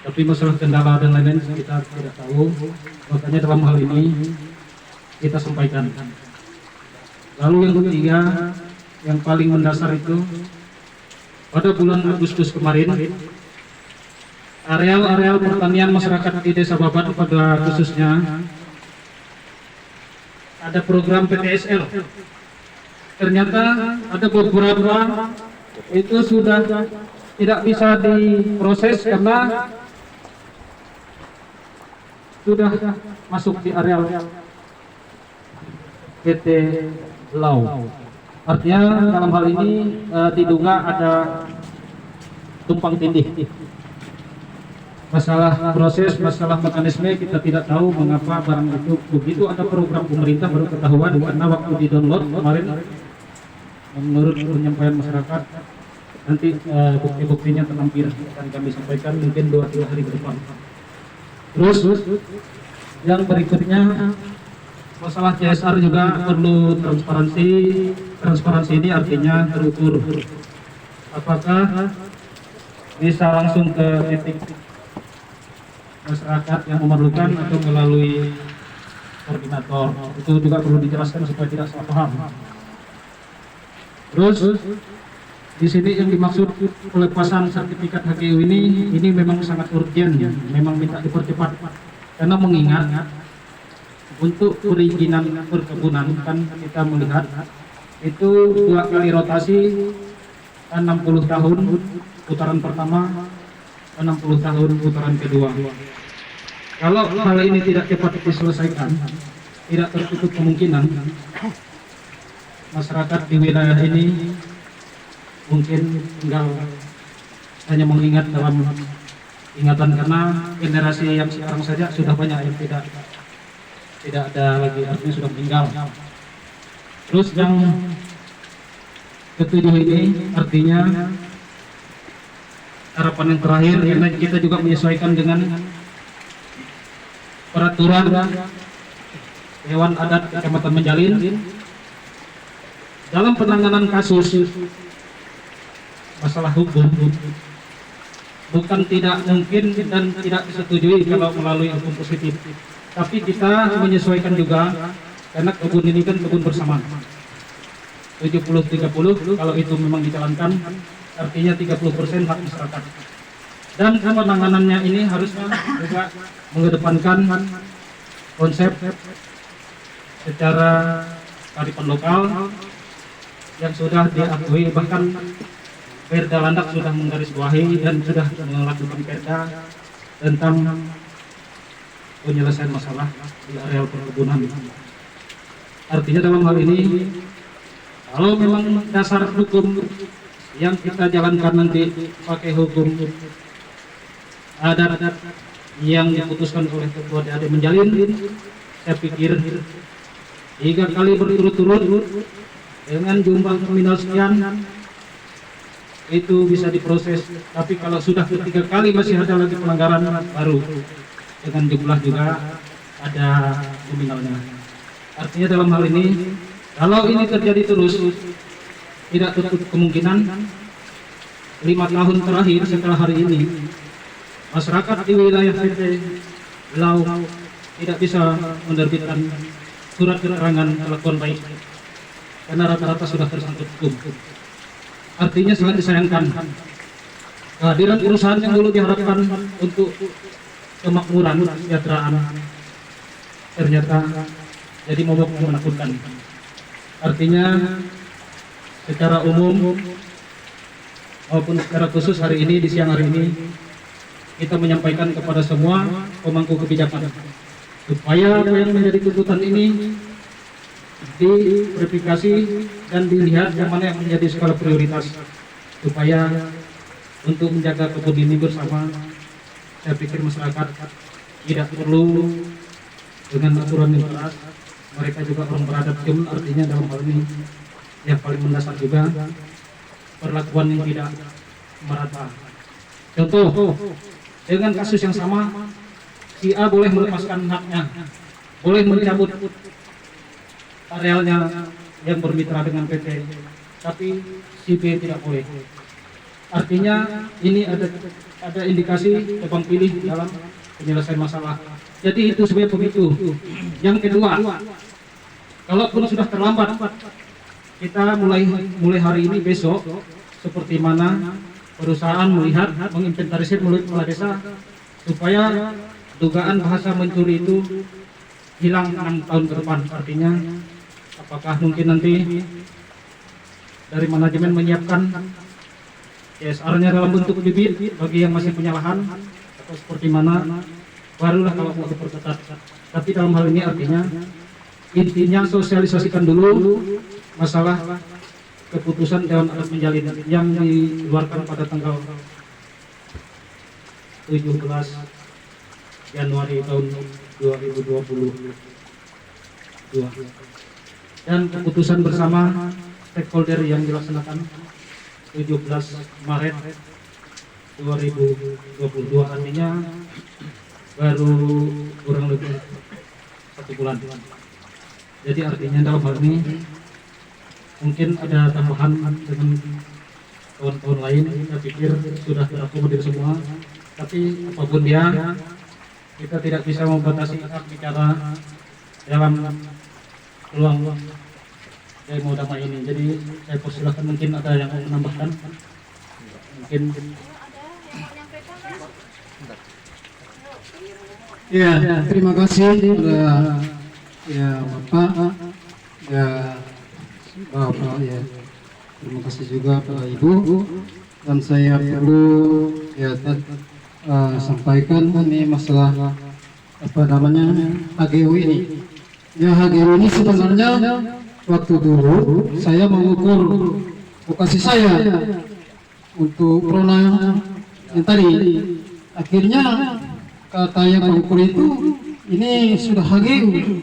Tapi masalah kendala dan lain-lain kita tidak tahu, makanya dalam hal ini kita sampaikan. Lalu yang ketiga, yang paling mendasar itu pada bulan Agustus kemarin, areal-areal pertanian masyarakat di Desa Babat pada khususnya ada program PTSL. Ternyata ada beberapa itu sudah tidak bisa diproses karena sudah masuk di areal PT Lau. Artinya dalam hal ini diduga ada tumpang tindih. Masalah proses, masalah mekanisme kita tidak tahu mengapa barang itu begitu ada program pemerintah baru ketahuan karena waktu di download kemarin menurut penyampaian masyarakat nanti bukti-buktinya terlampir akan kami sampaikan mungkin 2-3 hari ke depan. Terus yang berikutnya masalah CSR juga perlu transparansi. Transparansi ini artinya terukur. Apakah bisa langsung ke titik masyarakat yang memerlukan atau melalui koordinator? Itu juga perlu dijelaskan supaya tidak salah paham. Terus di sini yang dimaksud pelepasan sertifikat HGU ini memang sangat urgent, memang minta dipercepat karena mengingat untuk perizinan perkebunan kan kita melihat itu 2 kali rotasi 60 tahun putaran pertama, 60 tahun putaran kedua. Kalau hal ini tidak cepat diselesaikan, tidak tertutup kemungkinan masyarakat di wilayah ini mungkin tinggal hanya mengingat dalam ingatan karena generasi yang sekarang saja sudah banyak yang tidak ada lagi, artinya sudah meninggal. Terus yang ketujuh ini artinya harapan yang terakhir karena kita juga menyesuaikan dengan peraturan Dewan Adat Kecamatan Menjalin dalam penanganan kasus masalah hukum bukan tidak mungkin dan tidak disetujui kalau melalui hukum positif, tapi kita menyesuaikan juga karena kebun ini kan kebun bersama 70-30 kalau itu memang dijalankan artinya 30% hak masyarakat dan penanganannya ini harusnya juga mengedepankan konsep secara kearifan lokal yang sudah diakui, bahkan Perda Landak sudah menggarisbawahi dan sudah melakukan perda tentang penyelesaian masalah di areal perkebunan. Artinya dalam hal ini, kalau memang dasar hukum yang kita jalankan nanti pakai hukum adat yang diputuskan oleh Ketua DAD Menjalin, saya pikir 3 kali berturut-turut dengan jumlah nominal sekian itu bisa diproses, tapi kalau sudah ketiga kali masih ada lagi pelanggaran baru dengan jumlah juga ada nominalnya. Artinya dalam hal ini kalau ini terjadi terus tidak tertutup kemungkinan 5 tahun terakhir setelah hari ini masyarakat di wilayah PT Lau tidak bisa menerbitkan surat keterangan kelakuan baik karena rata-rata sudah tersangkut hukum. Artinya sangat disayangkan kehadiran perusahaan yang dulu diharapkan untuk kemakmuran kesejahteraan ternyata jadi momok yang menakutkan. Artinya secara umum maupun secara khusus hari ini, di siang hari ini kita menyampaikan kepada semua pemangku kebijakan supaya apa yang menjadi tuntutan ini diverifikasi dan dilihat yang mana yang menjadi skala prioritas supaya untuk menjaga kebun ini bersama. Saya pikir masyarakat tidak perlu dengan aturan yang keras, mereka juga orang beradab, artinya dalam hal ini yang paling mendasar juga perlakuan yang tidak merata. Contoh, dengan kasus yang sama si A boleh melepaskan haknya, boleh mencabut arealnya yang bermitra dengan PT, tapi si B tidak boleh. Artinya ini ada ada indikasi tebang pilih dalam penyelesaian masalah. Jadi itu sebagai pemicu. Yang kedua, kalaupun sudah terlambat, kita mulai hari ini besok, seperti mana perusahaan melihat menginventarisir melalui kepala desa supaya dugaan bahasa mencuri itu hilang 6 tahun ke depan. Artinya, apakah mungkin nanti dari manajemen menyiapkan CSR-nya dalam bentuk bibit bagi yang masih punya lahan atau seperti mana, barulah kalau mau diperketat. Tapi dalam hal ini artinya intinya sosialisasikan dulu masalah keputusan Dewan Adat Menjalin yang dikeluarkan pada tanggal 17 Januari tahun 2022 dan keputusan bersama stakeholder yang dilaksanakan 17 Maret 2022, artinya baru kurang lebih 1 bulan. Jadi artinya dalam hal ini mungkin ada tambahan dengan tahun-tahun lain. Saya pikir sudah terakomodir semua, tapi apapun dia, kita tidak bisa membatasi hak bicara dalam peluang demo damai ini. Jadi saya persilahkan, mungkin ada yang mau menambahkan. Mungkin ya, terima kasih ya Bapak ya Bapak ya. Terima kasih juga Pak Ibu, dan saya perlu ya sampaikan ini masalah apa namanya HGU ini. Ya, HGU ini sebenarnya waktu dulu saya mengukur vokasi saya untuk prona yang tadi, akhirnya kata yang mengukur itu ini sudah HGU.